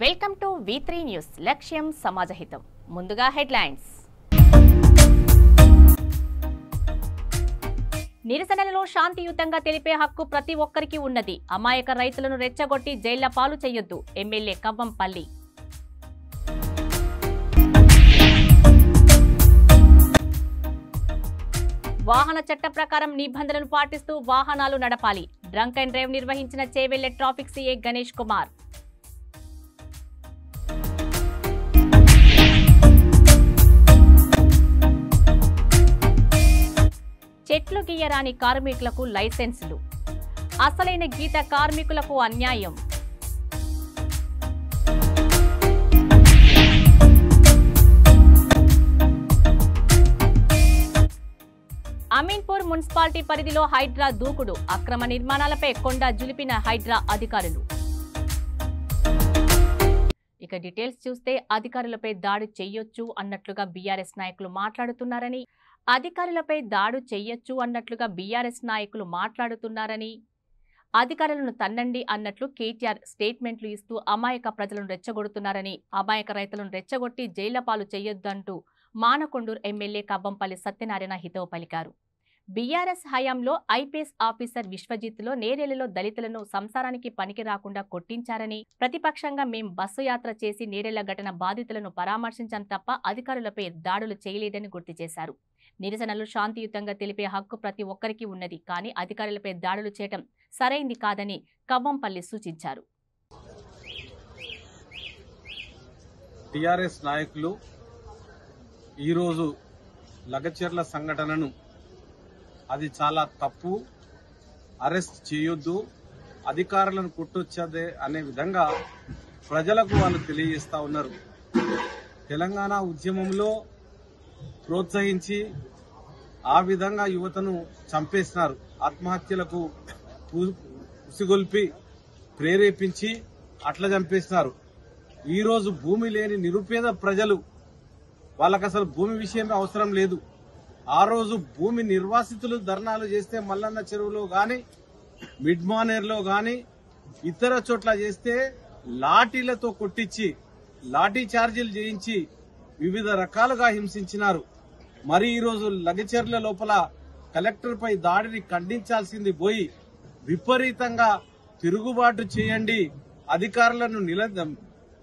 Welcome to V3 news. లక్ష్యం సమాజహితం. ముందుగా headlines. నిరసనలలో శాంతియుతంగా తెలిపే హక్కు ప్రతి ఒక్కరికి ఉన్నది. అమాయక రైతులను రెచ్చగొట్టి జైళ్ల పాలు చేయొద్దు. ఎమ్మెల్యే కవ్వంపల్లి. వాహన చట్ట ప్రకారం నిబంధనలు పాటిస్తూ వాహనాలు నడపాలి. డ్రంక్ అండ్ డ్రైవ్ నిర్వహించిన చేవెళ్లే ట్రాఫిక్ సీఏ గణేష్ కుమార్. చెట్లు గీయరాని కార్మికులకు లైసెన్సులు. అసలైన గీత కార్మికులకు అన్యాయం. అమీన్పూర్ మున్సిపాలిటీ పరిధిలో హైడ్రా దూకుడు. అక్రమ నిర్మాణాలపై కొండ జులిపిన హైడ్రా అధికారులు. ఇక డీటెయిల్స్ చూస్తే అధికారులపై దాడి చెయ్యొచ్చు అన్నట్లుగా బీఆర్ఎస్ నాయకులు మాట్లాడుతున్నారని అధికారులను తన్నండి అన్నట్లు కేటీఆర్ స్టేట్మెంట్లు ఇస్తూ అమాయక ప్రజలను రెచ్చగొడుతున్నారని, అమాయక రైతులను రెచ్చగొట్టి జైళ్ల పాలు చేయొద్దంటూ మానకొండూరు ఎమ్మెల్యే కవ్వంపల్లి సత్యనారాయణ హితవు పలికారు. బీఆర్ఎస్ హయాంలో ఐపీఎస్ ఆఫీసర్ విశ్వజిత్లో నేరేలలో దళితులను సంసారానికి పనికి రాకుండా కొట్టించారని, ప్రతిపక్షంగా మేం బస్సు యాత్ర చేసి నేరేళ్ల ఘటన బాధితులను పరామర్శించాం తప్ప అధికారులపై దాడులు చేయలేదని గుర్తు చేశారు. నిరసనలు శాంతియుతంగా తెలిపే హక్కు ప్రతి ఒక్కరికి ఉన్నది, కానీ అధికారులపై దాడులు చేయడం సరైంది కాదని కవ్వంపల్లి సూచించారు. టిఆర్ఎస్ నాయకులు ఈరోజు లగచర్ల సంఘటనను అది చాలా తప్పు, అరెస్ట్ చేయొద్దు, అధికారులను కొట్టొచ్చదే అనే విధంగా ప్రజలకు వాళ్ళు తెలియజేస్తా ఉన్నారు. తెలంగాణ ఉద్యమంలో ప్రోత్సహించి ఆ విధంగా యువతను చంపేస్తున్నారు. ఆత్మహత్యలకు ఉసిగొల్పి ప్రేరేపించి అట్లా చంపేస్తున్నారు. ఈరోజు భూమి లేని నిరుపేద ప్రజలు, వాళ్ళకు అసలు భూమి విషయమే అవసరం లేదు. ఆ రోజు భూమి నిర్వాసితులు ధర్నాలు చేస్తే మల్లన్న చెరువులో గాని, మిడ్ మానేర్లో గాని, ఇతర చోట్ల చేస్తే లాఠీలతో కొట్టించి లాఠీ చార్జీలు చేయించి వివిధ రకాలుగా హింసించినారు. మరి ఈరోజు లగచర్ల లోపల కలెక్టర్పై దాడిని ఖండించాల్సింది పోయి విపరీతంగా తిరుగుబాటు చేయండి, అధికారులను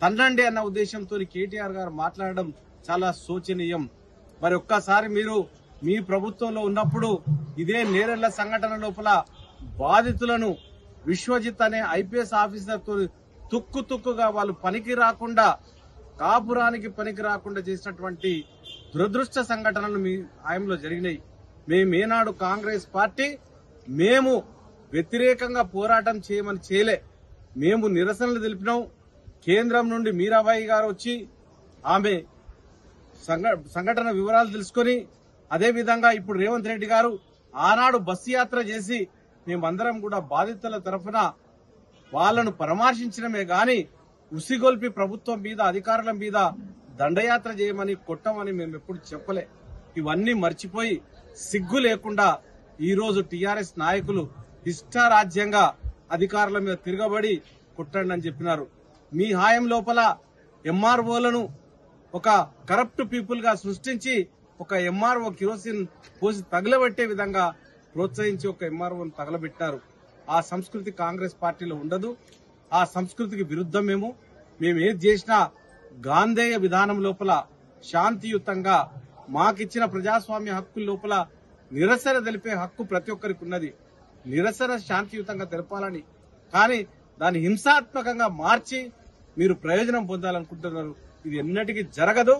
తన్నండి అన్న ఉద్దేశంతో కేటీఆర్ గారు మాట్లాడడం చాలా శోచనీయం. మరి ఒక్కసారి మీరు మీ ప్రభుత్వంలో ఉన్నప్పుడు ఇదే నేరెళ్ల సంఘటన లోపల బాధితులను విశ్వజిత్ అనే ఐపీఎస్ ఆఫీసర్తో తుక్కుగా వాళ్ళు పనికి రాకుండా, కాపురానికి పనికి రాకుండా చేసినటువంటి దురదృష్ట సంఘటనలు మీ హయాంలో జరిగినాయి. మేమేనాడు కాంగ్రెస్ పార్టీ మేము వ్యతిరేకంగా పోరాటం చేయమని చేయలే, మేము నిరసనలు తెలిపినాం. కేంద్రం నుండి మీరాబాయి గారు వచ్చి ఆమె సంఘటన వివరాలు తెలుసుకుని, అదేవిధంగా ఇప్పుడు రేవంత్ రెడ్డి గారు ఆనాడు బస్సు యాత్ర చేసి మేమందరం కూడా బాధితుల తరఫున వాళ్లను పరామర్శించడమే గాని ఉసిగొల్పి ప్రభుత్వం మీద, అధికారుల మీద దండయాత్ర చేయమని, కొట్టమని మేము ఎప్పుడు చెప్పలే. ఇవన్నీ మర్చిపోయి సిగ్గు లేకుండా ఈరోజు టీఆర్ఎస్ నాయకులు ఇష్టారాజ్యంగా అధికారుల మీద తిరగబడి కొట్టండి అని చెప్పినారు. మీ హాయం లోపల ఎంఆర్ఓలను ఒక కరప్ట్ పీపుల్ గా సృష్టించి ఒక ఎంఆర్ఓ కిరోసిన్ పోసి తగలబెట్టే విధంగా ప్రోత్సహించి ఒక ఎంఆర్ఓను తగలబెట్టారు. ఆ సంస్కృతి కాంగ్రెస్ పార్టీలో ఉండదు. ఆ సంస్కృతికి విరుద్ధం. మేము ఏది చేసినా గాంధేయ విధానం లోపల శాంతియుతంగా మాకిచ్చిన ప్రజాస్వామ్య హక్కుల లోపల నిరసన తెలిపే హక్కు ప్రతి ఒక్కరికి ఉన్నది. నిరసన శాంతియుతంగా తెలపాలని, కానీ దాన్ని హింసాత్మకంగా మార్చి మీరు ప్రయోజనం పొందాలనుకుంటున్నారు. ఇది ఎన్నటికీ జరగదు.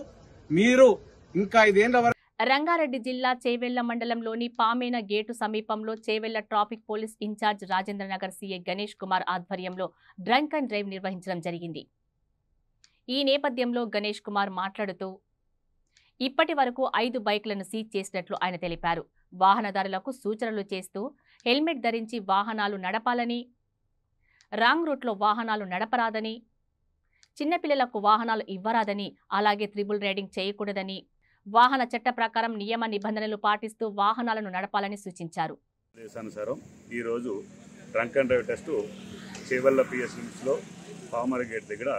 మీరు ఇంకా 5 ఏళ్ల వరకు. రంగారెడ్డి జిల్లా చేవెళ్ల మండలంలోని పామేన గేటు సమీపంలో Chevella traffic police incharge Rajendranagar CI Ganesh Kumar ఆధ్వర్యంలో డ్రంక్ అండ్ డ్రైవ్ నిర్వహించడం జరిగింది. ఈ నేపథ్యంలో గణేష్ కుమార్ మాట్లాడుతూ ఇప్పటి వరకు 5 బైక్లను సీజ్ చేసినట్లు ఆయన తెలిపారు. వాహనదారులకు సూచనలు చేస్తూ హెల్మెట్ ధరించి వాహనాలు నడపాలని, రాంగ్ రూట్లో వాహనాలు నడపరాదని, చిన్నపిల్లలకు వాహనాలు ఇవ్వరాదని, అలాగే త్రిబుల్ రైడింగ్ చేయకూడదని, వాహన చట్ట ప్రకారం నియమ నిబంధనలు పాటిస్తూ వాహనాలను నడపాలని సూచించారు. ఆదేశానుసారం ఈరోజు drunk and drive test Chevella పిఎస్ఎంస్లో పామర్ గేట్ దగ్గర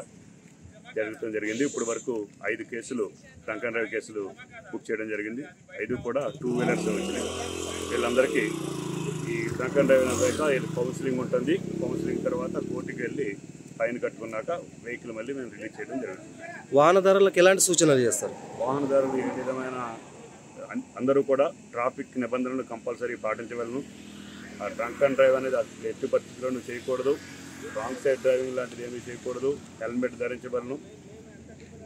జరగడం జరిగింది. ఇప్పుడు వరకు 5 కేసులు డ్రంక్ అండ్ డ్రైవ్ కేసులు బుక్ చేయడం జరిగింది. 5 కూడా 2 వీలర్స్ వచ్చినాయి. వీళ్ళందరికీ ఈ డ్రంక్ అండ్ డ్రైవ్ అయినాక కౌన్సిలింగ్ ఉంటుంది. కౌన్సిలింగ్ తర్వాత కోర్టుకి వెళ్ళి ఫైన్ కట్టుకున్నాక వెహికల్ మళ్ళీ మేము రిలీజ్ చేయడం జరుగుతుంది. వాహనదారులకు ఎలాంటి సూచనలు చేస్తారు? వాహనదారులు ఏ విధమైన అందరూ కూడా ట్రాఫిక్ నిబంధనలు కంపల్సరీ పాటించవలను. ఆ డ్రంక్ అండ్ డ్రైవ్ అనేది ఎట్టి పరిస్థితులను చేయకూడదు. రాంగ్ సైడ్ డ్రైవింగ్ లాంటిది ఏమీ చేయకూడదు. హెల్మెట్ ధరించవలను.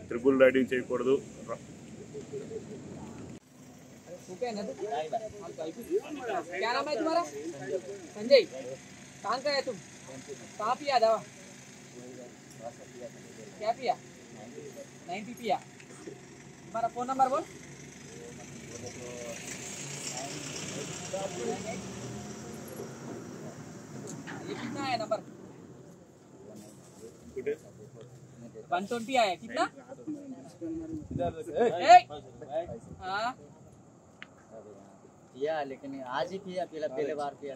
ట్రిపుల్ రైడింగ్ చేయకూడదు. क्या नाम है तुम्हारा? संजय। कहाँ का है तुम? कहाँ पिया दवा? क्या पिया? 90 पिया। तुम्हारा फोन नंबर बोल। ये कितना है नंबर? 120 आया। कितना? हाँ पिया, लेकिन आज ही पिया, पहले बार पिया।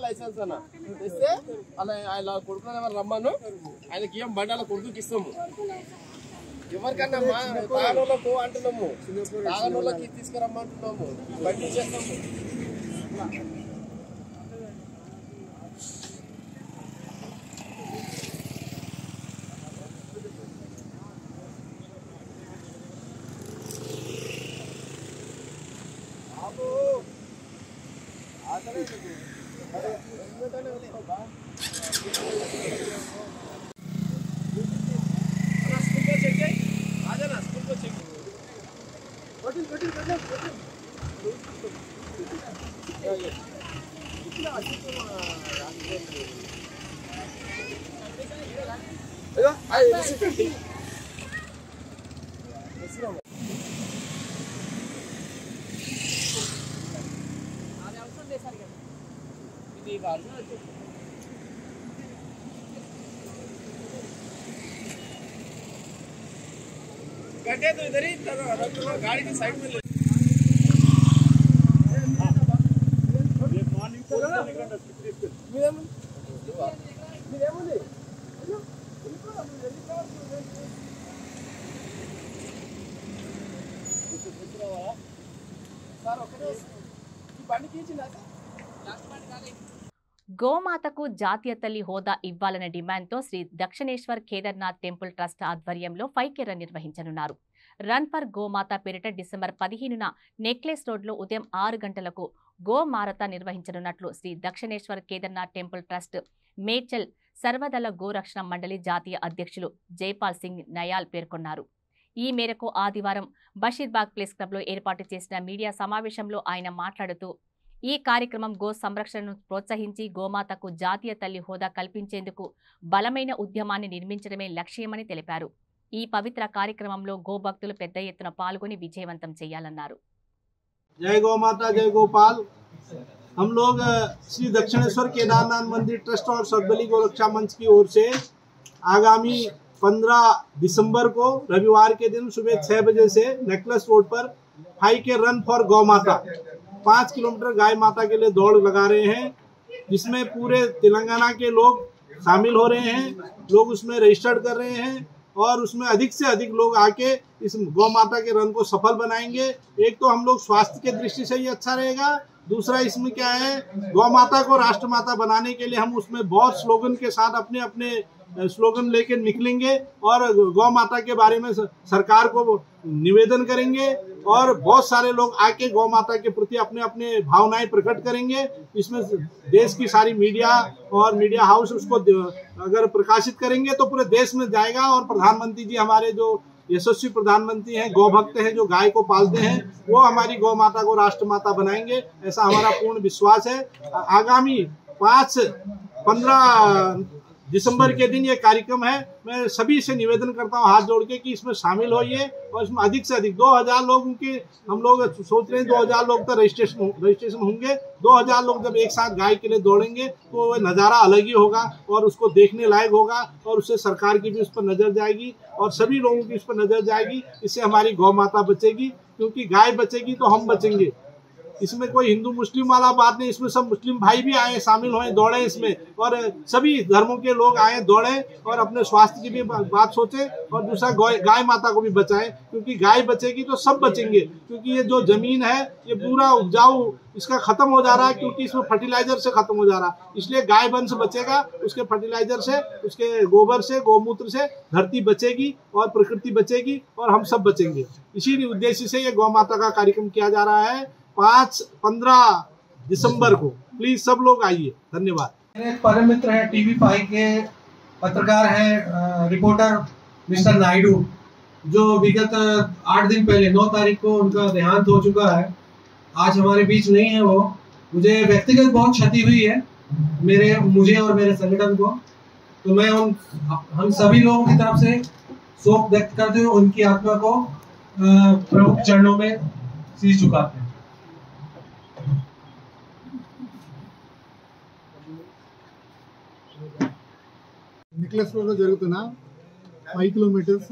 లైసెన్స్ అన్న ఇస్తే అలా కొడుకుని ఎవరు రమ్మను, ఆయనకి ఏం బండి అలా కొడుకుకి ఇస్తాము. ఎవరికన్నా తాగనోళ్ళకు అంటున్నాము, తాగనోళ్ళకి తీసుకురమ్మంటున్నాము, బండి ఇచ్చేస్తాము. गड्ढे तो इधर ही गाड़ी की साइड में గోమాతకు జాతీయ తల్లి హోదా ఇవ్వాలనే డిమాండ్తో శ్రీ దక్షిణేశ్వర్ కేదార్నాథ్ టెంపుల్ ట్రస్ట్ ఆధ్వర్యంలో 5K రన్ నిర్వహించనున్నారు. రన్ ఫర్ గోమాత పేరిట డిసెంబర్ 15న నెక్లెస్ రోడ్లో ఉదయం 6 గంటలకు గోమారత నిర్వహించనున్నట్లు శ్రీ దక్షిణేశ్వర్ కేదార్నాథ్ టెంపుల్ ట్రస్ట్ మేడ్చల్ సర్వదళ గోరక్షణ మండలి జాతీయ అధ్యక్షులు జైపాల్ సింగ్ నయాల్ పేర్కొన్నారు. ఈ మేరకు ఆదివారం బషీర్బాగ్ ప్లేస్ క్లబ్లో ఏర్పాటు చేసిన మీడియా సమావేశంలో ఆయన మాట్లాడుతూ ఈ కార్యక్రమం గో సంరక్షణను ప్రోత్సహించి గోమాతకు జాతీయ తల్లి హోదా కల్పించేందుకు బలమైన ఉద్యమాన్ని నిర్మించడమే లక్ష్యమని తెలిపారు. ఈ పవిత్ర కార్యక్రమంలో గోభక్తులు పెద్ద ఎత్తున పాల్గొని విజయవంతం చేయాలన్నారు. जय गौ माता जय गोपाल। हम लोग श्री दक्षिणेश्वर केदारनाथ मंदिर ट्रस्ट और सर्वदलीय गोरक्षा मंच की ओर से आगामी 15 दिसंबर को रविवार के दिन सुबह 6 बजे से नेकलेस रोड पर 5K रन फॉर गौ माता 5 किलोमीटर गाय माता के लिए दौड़ लगा रहे हैं, जिसमें पूरे तेलंगाना के लोग शामिल हो रहे हैं। लोग उसमें रजिस्टर्ड कर रहे हैं और उसमें अधिक से अधिक लोग आके इस गौ माता के रन को सफल बनाएंगे। एक तो हम लोग स्वास्थ्य के दृष्टि से ही अच्छा रहेगा, दूसरा इसमें क्या है, गौ माता को राष्ट्र माता बनाने के लिए हम उसमें बहुत स्लोगन के साथ अपने अपने स्लोगन लेके निकलेंगे और गौ माता के बारे में सरकार को निवेदन करेंगे और बहुत सारे लोग आके गौ माता के प्रति अपने अपने भावनाएं प्रकट करेंगे। इसमें देश की सारी मीडिया और मीडिया हाउस उसको अगर प्रकाशित करेंगे तो पूरे देश में जाएगा। और प्रधानमंत्री जी हमारे जो यशस्वी प्रधानमंत्री हैं, गौ भक्त हैं, जो गाय को पालते हैं, वो हमारी गौ माता को राष्ट्र माता बनाएंगे, ऐसा हमारा पूर्ण विश्वास है। आगामी 5-15 दिसंबर के दिन ये कार्यक्रम है। मैं सभी से निवेदन करता हूँ हाथ जोड़ के कि इसमें शामिल होइए और इसमें अधिक से अधिक 2000 लोगों के हम लोग सोच रहे हैं 2000 लोग तो रजिस्ट्रेशन होंगे। 2000 लोग जब एक साथ गाय के लिए दौड़ेंगे तो वो नज़ारा अलग ही होगा और उसको देखने लायक होगा और उससे सरकार की भी उस पर नज़र जाएगी और सभी लोगों की उस पर नज़र जाएगी। इससे हमारी गौ माता बचेगी, क्योंकि गाय बचेगी तो हम बचेंगे। इसमें कोई हिंदू मुस्लिम वाला बात नहीं, इसमें सब मुस्लिम भाई भी आए, शामिल होए, दौड़े इसमें, और सभी धर्मों के लोग आए, दौड़े और अपने स्वास्थ्य की भी बात सोचे और दूसरा गाय माता को भी बचाएं, क्योंकि गाय बचेगी तो सब बचेंगे। क्योंकि ये जो जमीन है ये पूरा उपजाऊ इसका खत्म हो जा रहा है, क्योंकि इसमें फर्टिलाइजर से खत्म हो जा रहा है। इसलिए गाय वंश बचेगा, उसके फर्टिलाइजर से, उसके गोबर से, गौमूत्र से धरती बचेगी और प्रकृति बचेगी और हम सब बचेंगे। इसी उद्देश्य से ये गौ माता का कार्यक्रम किया जा रहा है 5-15 दिसंबर को। प्लीज सब लोग आइए। धन्यवाद। मेरे परम मित्र हैं, TV5 के पत्रकार हैं, रिपोर्टर मिस्टर नायडू, जो विगत 8 दिन पहले 9 तारीख को उनका देहांत हो चुका है। आज हमारे बीच नहीं है वो। मुझे व्यक्तिगत बहुत क्षति हुई है मुझे और मेरे संगठन को। तो मैं हम सभी लोगों की तरफ से शोक व्यक्त करते हुए उनकी आत्मा को प्रभु चरणों में शीश झुकाते हैं। నెక్లెస్ రోడ్లో జరుగుతున్న 5 కిలోమీటర్స్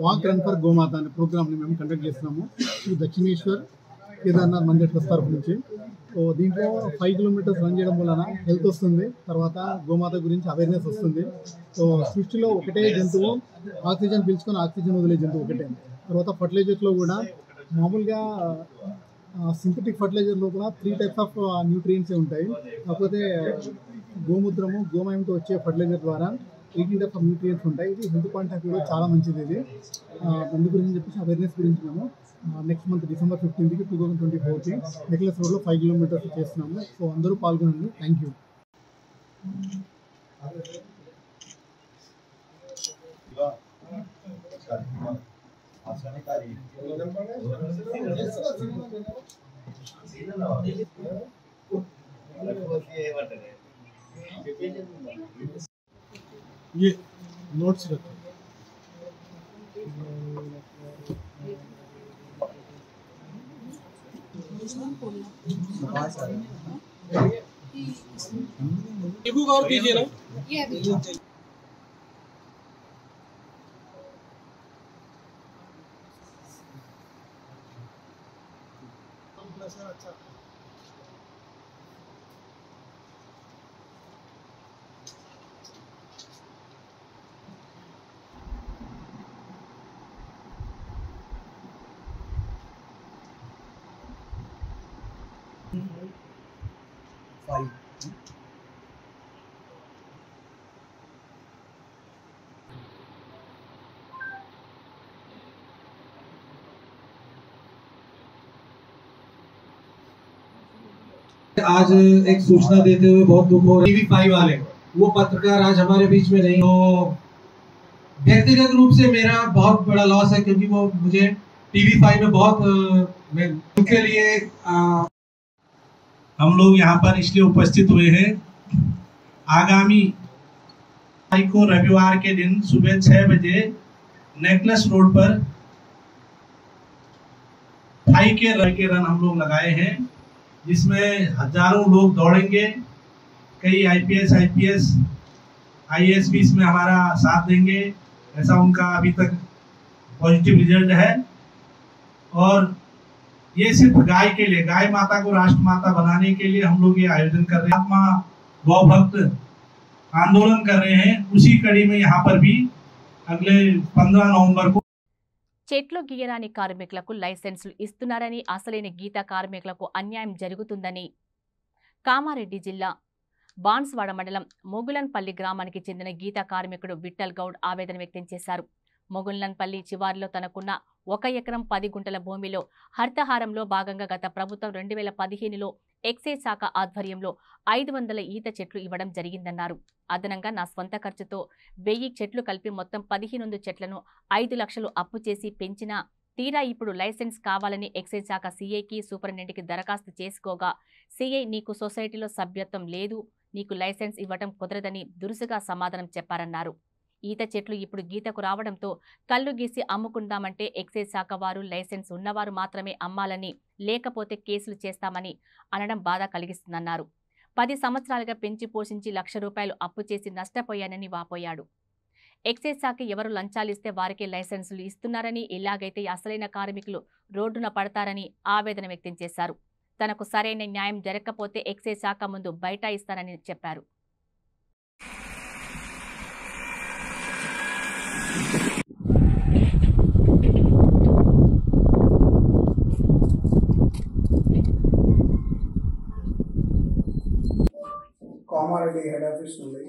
వాక్ రన్ ఫర్ గోమాత అనే ప్రోగ్రామ్ని మేము కండక్ట్ చేస్తున్నాము ఈ దక్షిణేశ్వర్ కేదార్నాథ్ మందిర్ ట్రస్ట్ తరఫు నుంచి. సో దీంట్లో 5 కిలోమీటర్స్ రన్ చేయడం వలన హెల్త్ వస్తుంది, తర్వాత గోమాత గురించి అవేర్నెస్ వస్తుంది. సో సృష్టిలో ఒకటే జంతువు ఆక్సిజన్ పీల్చుకొని ఆక్సిజన్ వదిలే జంతువు ఒకటే. తర్వాత ఫర్టిలైజర్స్లో కూడా మామూలుగా సింథటిక్ ఫర్టిలైజర్లో కూడా 3 టైప్స్ ఆఫ్ న్యూట్రియంట్సే ఉంటాయి. కాకపోతే గోమూత్రము, గోమయంతో వచ్చే ఫర్టిలైజర్ ద్వారా 18 టైప్స్ ఆఫ్ న్యూట్రియంట్స్ ఉంటాయి. ఇది హెల్త్ పాయింట్ ఆఫ్ వ్యూలో చాలా మంచిది. ఇది అందు గురించి చెప్పేసి అవేర్నెస్ గురించి మేము నెక్స్ట్ మంత్ డిసెంబర్ 15కి 2024కి నెక్లెస్ రోడ్లో 5 కిలోమీటర్స్ చేస్తున్నాము. సో అందరూ పాల్గొనండి. Thank you. ये नोट्स रखो. और दीजिए ना आज एक सूचना देते हुए बहुत दुख हो रहा है। TV5 वाले वो पत्रकार आज हमारे बीच में नहीं, तो व्यक्तिगत रूप से मेरा बहुत बड़ा लॉस है, क्योंकि वो मुझे TV5 में बहुत उनके लिए हम लोग यहाँ पर इसलिए उपस्थित हुए हैं। आगामी को रविवार के दिन सुबह 6 बजे नेकलेस रोड पर 5 के रन हम लोग लगाए हैं, जिसमें हजारों लोग दौड़ेंगे। कई IPS, IAS भी इसमें हमारा साथ देंगे, ऐसा उनका अभी तक पॉजिटिव रिजल्ट है। और ये सिर्फ गाय के लिए, गाय माता को राष्ट्र माता बनाने के लिए हम लोग ये आयोजन कर रहे हैं। आत्मा गौ भक्त आंदोलन कर रहे हैं। उसी कड़ी में यहाँ पर भी अगले 15 नवंबर को చెట్లు గీయరాని కార్మికులకు లైసెన్సులు ఇస్తున్నారని, అసలైన గీత కార్మికులకు అన్యాయం జరుగుతుందని కామారెడ్డి జిల్లా బాన్స్వాడ మండలం మొగులన్పల్లి గ్రామానికి చెందిన గీత కార్మికుడు విఠల్ గౌడ్ ఆవేదన వ్యక్తం చేశారు. మొగులన్పల్లి చివారిలో తనకున్న 1 ఎకరం 10 గుంటల భూమిలో హరితహారంలో భాగంగా గత ప్రభుత్వం 2015లో ఎక్సైజ్ శాఖ ఆధ్వర్యంలో 500 ఈత చెట్లు ఇవ్వడం జరిగిందన్నారు. అదనంగా నా స్వంత ఖర్చుతో 1000 చెట్లు కలిపి మొత్తం 15 చెట్లను 5 లక్షలు అప్పు చేసి పెంచినా తీరా ఇప్పుడు లైసెన్స్ కావాలని ఎక్సైజ్ శాఖ సీఐకి సూపరింటెండెంట్కి దరఖాస్తు చేసుకోగా సీఐ నీకు సొసైటీలో సభ్యత్వం లేదు, నీకు లైసెన్స్ ఇవ్వడం కుదరదని దురుసుగా సమాధానం చెప్పారన్నారు. ఈత చెట్లు ఇప్పుడు గీతకు రావడంతో కళ్ళు గీసి అమ్ముకుందామంటే ఎక్సైజ్ శాఖ వారు లైసెన్స్ ఉన్నవారు మాత్రమే అమ్మాలని, లేకపోతే కేసులు చేస్తామని అనడం బాధ కలిగిస్తుందన్నారు. 10 సంవత్సరాలుగా పెంచి పోషించి ₹1,00,000 అప్పు చేసి నష్టపోయానని వాపోయాడు. ఎక్సైజ్ శాఖ ఎవరు లంచాలిస్తే వారికే లైసెన్సులు ఇస్తున్నారని, ఇలాగైతే అసలైన కార్మికులు రోడ్డున పడతారని ఆవేదన వ్యక్తం చేశారు. తనకు సరైన న్యాయం జరగకపోతే ఎక్సైజ్ శాఖ ముందు బైఠాయిస్తానని చెప్పారు. కామారెడ్డి హెడ్ ఆఫీస్ నుండి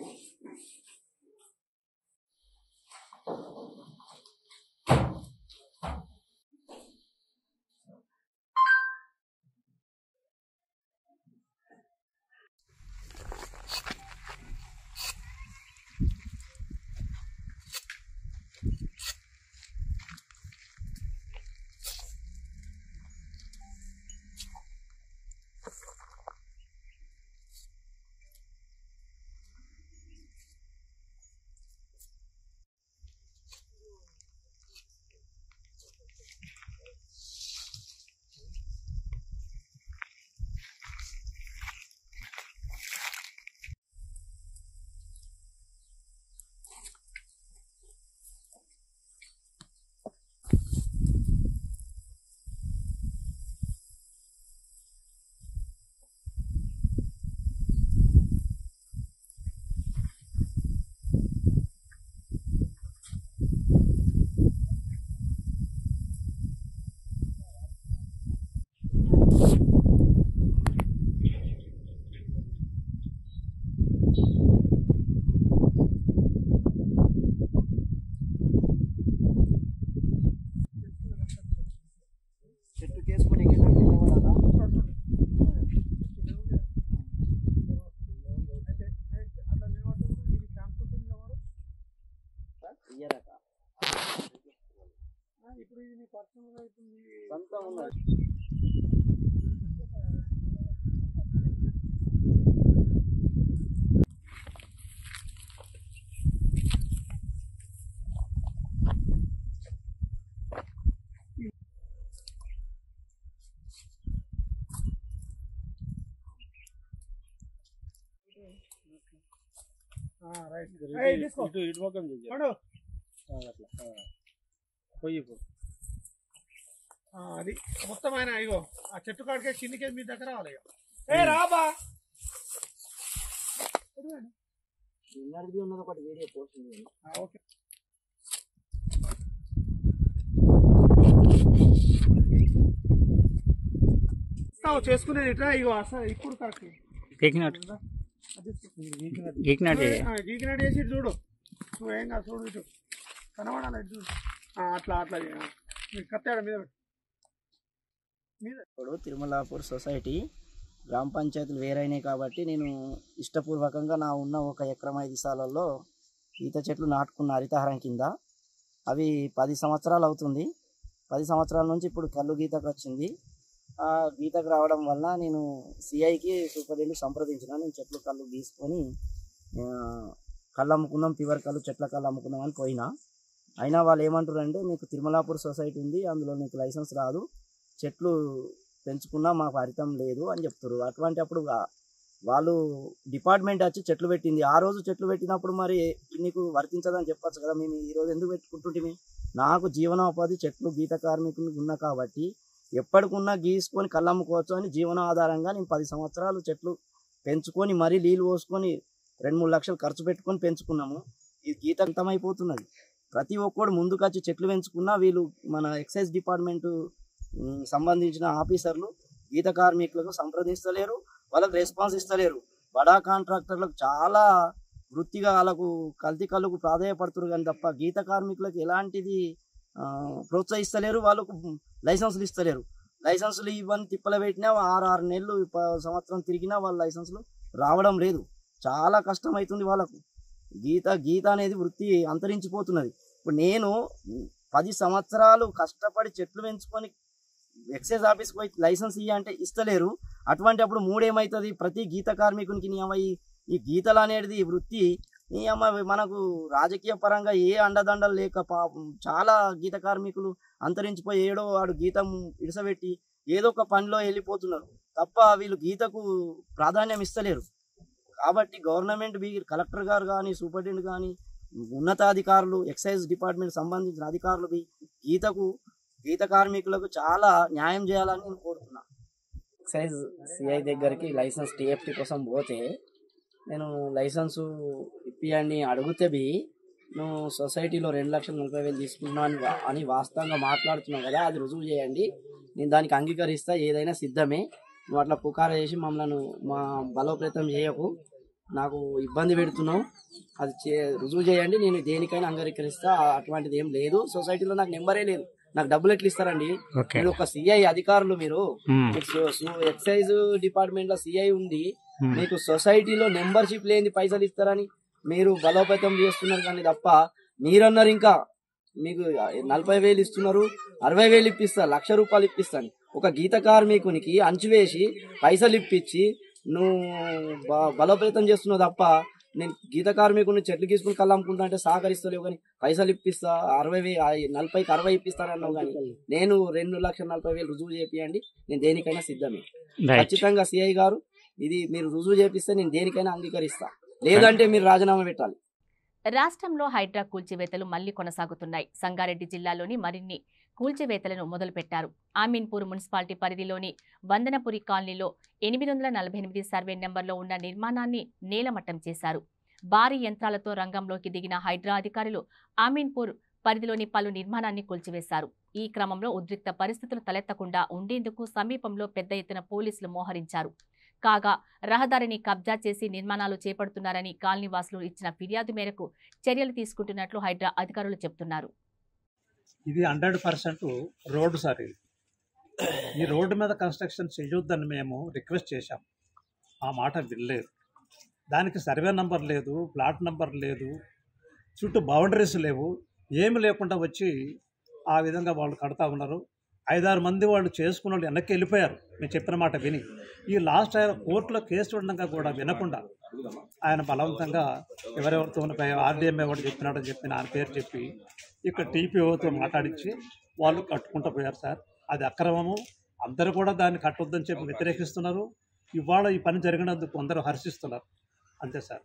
ఇప్పుడు ఇది నీ పర్సనల్ అవుతుంది అంతా ఉన్నది. ఇటు మొక్కం పోయి అది మొత్తం ఆయన ఇగో ఆ చెట్టు కాడికే కిందికే మీ దగ్గర రావాలి. ఏ రాబా ఉన్నది ఒకటి వీడియో పోస్ట్ ఓకే. చేసుకునేది ఇట్లా ఇగో అసలు ఇప్పుడు కరెక్ట్ గీకినట్టు చేసి చూడు, నువ్వేం కాదు చూడు, ఇటు కనబడాలి ఇటు చూడు, అట్లా అట్లా కత్తాడ మీద ఇప్పుడు తిరుమలాపూర్ సొసైటీ గ్రామ పంచాయతీలు వేరైనాయి కాబట్టి నేను ఇష్టపూర్వకంగా నా ఉన్న 1 ఎకరం 5 సాలలో ఈత చెట్లు నాటుకున్న హరితహారం కింద. అవి 10 సంవత్సరాలు అవుతుంది. 10 సంవత్సరాల నుంచి ఇప్పుడు కళ్ళు గీతకు వచ్చింది. ఆ గీతకు రావడం వల్ల నేను సిఐకి సూపరింటెండెంట్ సంప్రదించిన. నేను చెట్లు కళ్ళు గీసుకొని కళ్ళు అమ్ముకున్నాం, ప్యూర్ కళ్ళు చెట్ల కళ్ళు అమ్ముకున్నాం అని పోయినా. అయినా వాళ్ళు ఏమంటారంటే నీకు తిరుమలాపూర్ సొసైటీ ఉంది, అందులో నీకు లైసెన్స్ రాదు, చెట్లు పెంచుకున్నా మాకు హరితం లేదు అని చెప్తారు. అటువంటి అప్పుడు వాళ్ళు డిపార్ట్మెంట్ వచ్చి చెట్లు పెట్టింది. ఆ రోజు చెట్లు పెట్టినప్పుడు మరి నీకు వర్తించదని చెప్పచ్చు కదా. మేము ఈరోజు ఎందుకు పెట్టుకుంటుంటే నాకు జీవనోపాధి చెట్లు గీత కార్మికులు ఉన్నా కాబట్టి ఎప్పటికున్నా గీసుకొని కళ్ళు అమ్ముకోవచ్చు అని జీవనాధారంగా నేను 10 సంవత్సరాలు చెట్లు పెంచుకొని మరీ నీళ్ళు పోసుకొని 2-3 లక్షలు ఖర్చు పెట్టుకొని పెంచుకున్నాము. ఈ గీత అంతమైపోతున్నది. ప్రతి ఒక్కడు ముందుకు వచ్చి చెట్లు పెంచుకున్నా వీళ్ళు మన ఎక్సైజ్ డిపార్ట్మెంటు సంబంధించిన ఆఫీసర్లు గీత కార్మికులకు సంప్రదిస్తలేరు, వాళ్ళకి రెస్పాన్స్ ఇస్తలేరు. బడా కాంట్రాక్టర్లకు చాలా వృత్తిగా వాళ్ళకు కల్తీ కళ్ళకు ప్రాధాన్యపడుతున్నారు కానీ తప్ప గీత కార్మికులకు ఎలాంటిది ప్రోత్సహిస్తలేరు. వాళ్ళకు లైసెన్సులు ఇస్తలేరు. లైసెన్సులు ఇవన్నీ తిప్పలు పెట్టినా 6 నెలలు సంవత్సరం తిరిగినా వాళ్ళ లైసెన్సులు రావడం లేదు. చాలా కష్టం అవుతుంది వాళ్ళకు. గీత అనేది వృత్తి అంతరించిపోతున్నది. ఇప్పుడు నేను 10 సంవత్సరాలు కష్టపడి చెట్లు పెంచుకొని ఎక్సైజ్ ఆఫీస్కి పోయి లైసెన్స్ ఇవ్వంటే ఇస్తలేరు. అటువంటి అప్పుడు 3 ఏమవుతుంది? ప్రతి గీత కార్మికునికి ఈ గీతలు అనేది వృత్తి మనకు రాజకీయ పరంగా ఏ అండదండలు లేక చాలా గీత కార్మికులు అంతరించిపోయి ఏడో వాడు గీతం ఇడిసబెట్టి ఏదో ఒక పనిలో వెళ్ళిపోతున్నారు తప్ప వీళ్ళు గీతకు ప్రాధాన్యం ఇస్తలేరు. కాబట్టి గవర్నమెంట్ కలెక్టర్ గారు కానీ సూపరింటెండెంట్ కానీ ఉన్నతాధికారులు ఎక్సైజ్ డిపార్ట్మెంట్ సంబంధించిన అధికారులు గీత కార్మికులకు చాలా న్యాయం చేయాలని నేను కోరుతున్నా. ఎక్సైజ్ సిఐ దగ్గరికి లైసెన్స్ టీఎఫ్టీ కోసం పోతే నేను లైసెన్సు ఇప్పియండి అడిగితే నువ్వు సొసైటీలో 2,40,000 తీసుకున్నాను అని వాస్తవంగా మాట్లాడుతున్నావు కదా, అది రుజువు చేయండి, నేను దానికి అంగీకరిస్తా, ఏదైనా సిద్ధమే, నువ్వు అట్లా పుకార చేసి మమ్మల్ని మా బలోపేతం చేయకు, నాకు ఇబ్బంది పెడుతున్నావు, అది రుజువు చేయండి, నేను దేనికైనా అంగీకరిస్తా, అటువంటిది ఏం లేదు, సొసైటీలో నాకు నెంబరే లేదు, నాకు డబ్బులు ఎట్లా ఇస్తారండి? మీరు ఒక సిఐ అధికారులు, మీరు ఎక్సైజ్ డిపార్ట్మెంట్ లో సిఐ ఉంది, మీకు సొసైటీలో మెంబర్షిప్ లేని పైసలు ఇస్తారని మీరు బలోపేతం చేస్తున్నారు కానీ తప్ప మీరన్నారు ఇంకా మీకు 40,000 ఇస్తున్నారు, 60,000 ఇప్పిస్తా, ₹1,00,000 ఇప్పిస్తాను. ఒక గీత కార్మికునికి అంచువేసి పైసలు ఇప్పించి నువ్వు బలోపేతం చేస్తున్నావు తప్ప నేను గీత కార్మికుని చెట్లు గీసుకుని కళ్ళమ్ముకుంటా అంటే సహకరిస్తలేవు కానీ పైసలు ఇప్పిస్తా 40,000 60 ఇప్పిస్తానన్నావు కానీ నేను 2,40,000 రుజువు చేపియండి, నేను దేనికైనా సిద్ధమే. ఖచ్చితంగా సిఐ గారు ఇది మీరు రుజువు చేపిస్తే నేను దేనికైనా అంగీకరిస్తా, లేదంటే మీరు రాజీనామా పెట్టాలి. రాష్ట్రంలో హైడ్రా కూల్చివేతలు మళ్లీ కొనసాగుతున్నాయి. సంగారెడ్డి జిల్లాలోని మరిన్ని కూల్చివేతలను మొదలుపెట్టారు. ఆమీన్పూర్ మున్సిపాలిటీ పరిధిలోని వందనపురి కాలనీలో 848 సర్వే నెంబర్లో ఉన్న నిర్మాణాన్ని నేలమట్టం చేశారు. భారీ యంత్రాలతో రంగంలోకి దిగిన హైడ్రా అధికారులు ఆమీన్పూర్ పరిధిలోని పలు నిర్మాణాన్ని కూల్చివేశారు. ఈ క్రమంలో ఉద్రిక్త పరిస్థితులు తలెత్తకుండా ఉండేందుకు సమీపంలో పెద్ద ఎత్తున పోలీసులు మోహరించారు. కాగా రహదారిని కబ్జా చేసి నిర్మాణాలు చేపడుతున్నారని కాలనీవాసులు ఇచ్చిన ఫిర్యాదు మేరకు చర్యలు తీసుకుంటున్నట్లు హైడ్రా అధికారులు చెబుతున్నారు. ఇది 100% రోడ్డు సార్. ఈ రోడ్డు మీద కన్స్ట్రక్షన్ చేయొద్దని మేము రిక్వెస్ట్ చేశాం, ఆ మాట వినలేదు. దానికి సర్వే నంబర్ లేదు, ప్లాట్ నంబర్ లేదు, చుట్టూ బౌండరీస్ లేవు, ఏమి లేకుండా వచ్చి ఆ విధంగా వాళ్ళు కడతా ఉన్నారు. 5-6 మంది వాళ్ళు చేసుకున్న వాళ్ళు వెనక్కి వెళ్ళిపోయారు మేము చెప్పిన మాట విని. ఈ లాస్ట్ ఆయన కోర్టులో కేసు ఉండగా కూడా వినకుండా ఆయన బలవంతంగా ఎవరెవరితో ఆర్డీఎం ఎవరు చెప్పినాడని చెప్పి ఆయన పేరు చెప్పి ఇక్కడ టీపీఓతో మాట్లాడించి వాళ్ళు కట్టుకుంటూ పోయారు సార్. అది అక్రమము, అందరూ కూడా దాన్ని కట్టొద్దని చెప్పి వ్యతిరేకిస్తున్నారు. ఇవాళ ఈ పని జరిగినందుకు అందరూ హర్షిస్తున్నారు, అంతే సార్.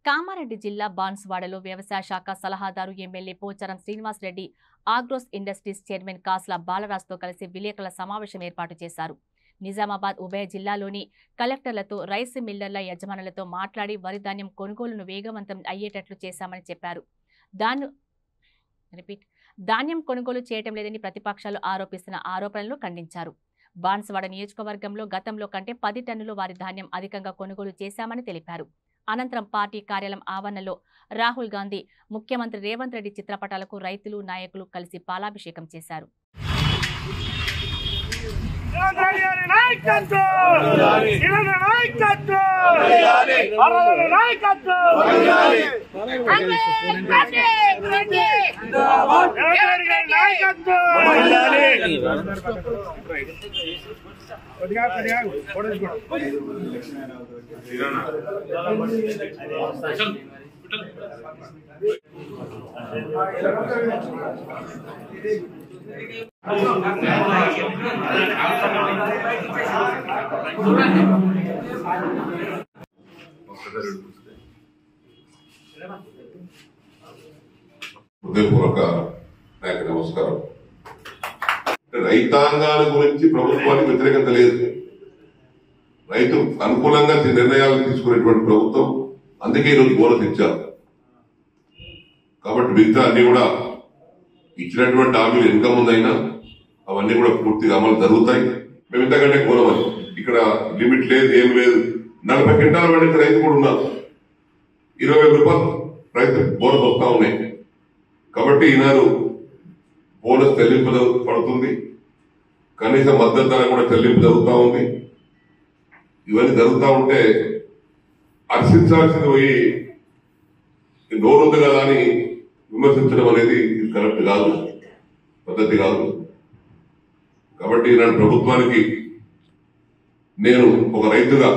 కామారెడ్డి జిల్లా బాన్స్వాడలో వ్యవసాయ శాఖ సలహాదారు MLA Pocharam Srinivas Reddy Agros Industries chairman Kasula బాలరాజ్తో కలిసి విలేకరుల సమావేశం ఏర్పాటు చేశారు. నిజామాబాద్ ఉభయ జిల్లాలోని కలెక్టర్లతో రైస్ మిల్లర్ల యజమానులతో మాట్లాడి వరి ధాన్యం కొనుగోలును వేగవంతం అయ్యేటట్లు చేశామని చెప్పారు. ధాన్యం కొనుగోలు చేయటం లేదని ప్రతిపక్షాలు ఆరోపిస్తున్న ఆరోపణలు ఖండించారు. బాన్స్వాడ నియోజకవర్గంలో గతంలో కంటే 10 టన్నులు వారి ధాన్యం అధికంగా కొనుగోలు చేశామని తెలిపారు. అనంతరం పార్టీ కార్యాలయం ఆవరణలో రాహుల్ గాంధీ, ముఖ్యమంత్రి రేవంత్ రెడ్డి చిత్రపటాలకు రైతులు, నాయకులు కలిసి పాలాభిషేకం చేశారు. హృదయపూర్వక నాయకు నమస్కారం. రైతాంగాల గురించి ప్రభుత్వానికి వ్యతిరేకత లేదు. రైతు అనుకూలంగా నిర్ణయాలు తీసుకునేటువంటి ప్రభుత్వం, అందుకే ఈరోజు బోనస్ ఇచ్చారు. కాబట్టి మిగతా అన్ని కూడా ఇచ్చినటువంటి హామీలు ఇంకా ముందైనా అవన్నీ కూడా పూర్తిగా అమలు జరుగుతాయి. మేము ఇంతకంటే కోరమని ఇక్కడ లిమిట్ లేదు, ఏం లేదు. 40 క్వింటాలు పండించే రైతు కూడా ఉన్నారు. 20 రూపాయలు రైతు బోనస్ వస్తా ఉన్నాయి. కాబట్టి ఈనాడు బోనస్ చెల్లింపు పడుతుంది. కనీస మద్దతు ధర కూడా చెల్లింపు జరుగుతూ ఉంది. ఇవన్నీ జరుగుతూ ఉంటే హర్షించాల్సింది పోయి నోరుంది కదా అని విమర్శించడం అనేది ఇది కరెక్ట్ కాదు, పద్ధతి కాదు. కాబట్టి ఈనాడు ప్రభుత్వానికి నేను ఒక రైతుగా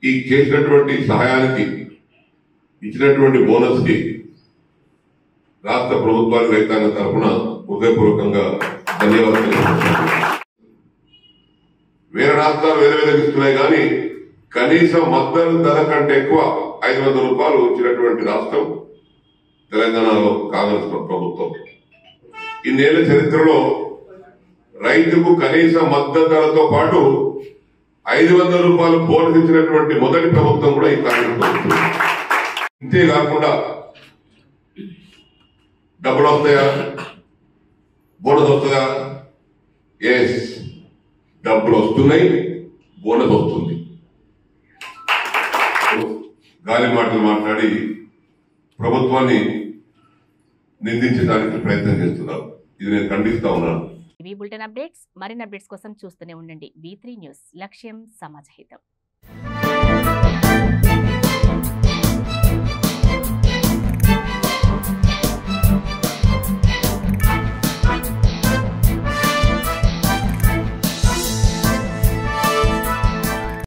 ఈ చేసినటువంటి సహాయానికి, ఇచ్చినటువంటి బోనస్ కి రాష్ట్ర ప్రభుత్వానికి రైతాంగం తరఫున హృదయపూర్వకంగా ధన్యవాదాలు. వేరే రాష్ట్రాలు వేరే వేరే ఇస్తున్నాయి కానీ కనీస మద్దతు ధర కంటే ఎక్కువ 500 రూపాయలు ఇచ్చినటువంటి రాష్ట్రం తెలంగాణలో కాంగ్రెస్ ప్రభుత్వం. ఇన్నేళ్ల చరిత్రలో రైతుకు కనీస మద్దతు ధరతో పాటు 500 రూపాయలు బోనస్ ఇచ్చినటువంటి మొదటి ప్రభుత్వం కూడా ఈ కాంగ్రెస్ ప్రభుత్వం. ఇంతేకాకుండా డబ్బులు వస్తాయా, బోనస్ వస్తుందా? ఎస్, డబ్బులు వస్తున్నాయి, బోనస్ వస్తుంది. గాలి మాటలు మాట్లాడి ప్రభుత్వాన్ని నిందించడానికి ప్రయత్నం చేస్తున్నారు. ఇది నేను ఖండిస్తా ఉన్నాను. బులెటిన్ అప్డేట్స్, మరిన్ని అప్డేట్స్ కోసం చూస్తూనే ఉండండి V3 న్యూస్. లక్ష్యం సమాజ హితం.